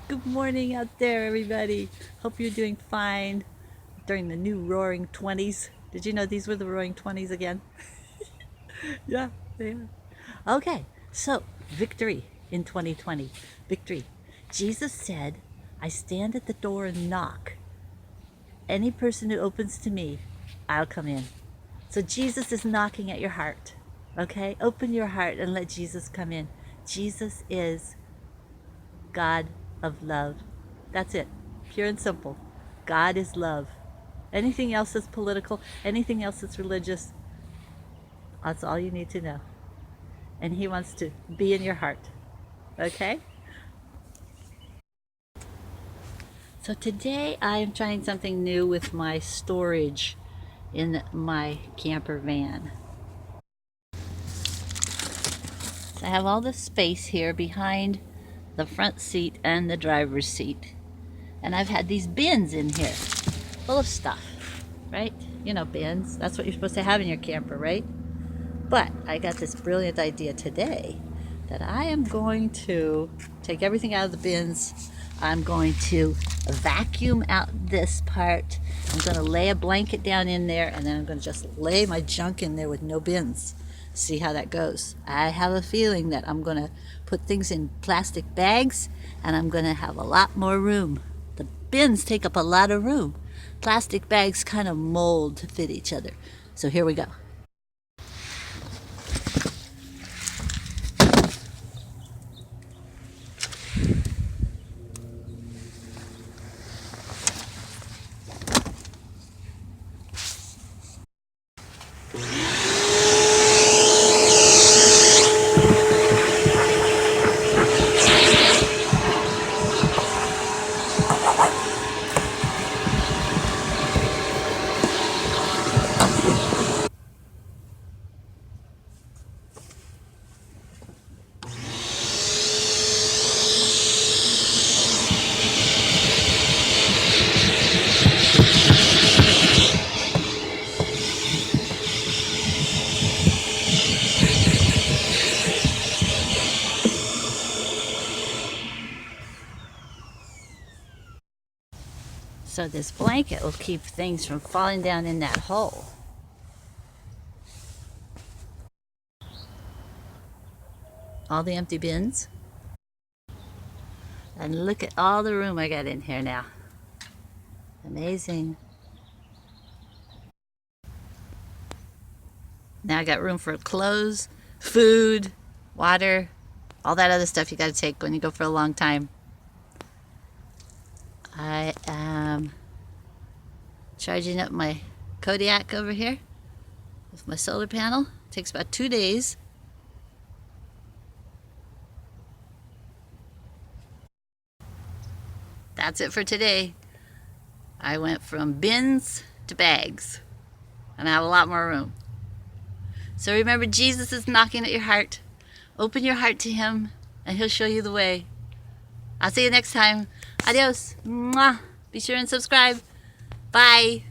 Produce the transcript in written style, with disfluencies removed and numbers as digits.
Good morning out there, everybody. Hope you're doing fine during the new Roaring 20s. Did you know these were the Roaring 20s again? Yeah, they are. Okay, so victory in 2020. Victory. Jesus said, I stand at the door and knock. Any person who opens to me, I'll come in. So Jesus is knocking at your heart. Okay? Open your heart and let Jesus come in. Jesus is God of love. That's it. Pure and simple. God is love. Anything else is political, anything else is religious, that's all you need to know. And He wants to be in your heart. Okay? So today I am trying something new with my storage in my camper van. So I have all this space here behind the front seat and the driver's seat. And I've had these bins in here full of stuff, right? You know, bins. That's what you're supposed to have in your camper, right? But I got this brilliant idea today that I am going to take everything out of the bins. I'm going to vacuum out this part. I'm going to lay a blanket down in there, and then I'm going to just lay my junk in there with no bins. See how that goes. I have a feeling that I'm going to put things in plastic bags, and I'm going to have a lot more room. The bins take up a lot of room. Plastic bags kind of mold to fit each other. So here we go. So this blanket will keep things from falling down in that hole. All the empty bins. And look at all the room I got in here now. Amazing. Now I got room for clothes, food, water, all that other stuff you got to take when you go for a long time. I am charging up my Kodiak over here with my solar panel. It takes about 2 days. That's it for today. I went from bins to bags, and I have a lot more room. So remember, Jesus is knocking at your heart. Open your heart to Him, and He'll show you the way. I'll see you next time. Adios. Mwah. Be sure and subscribe. Bye.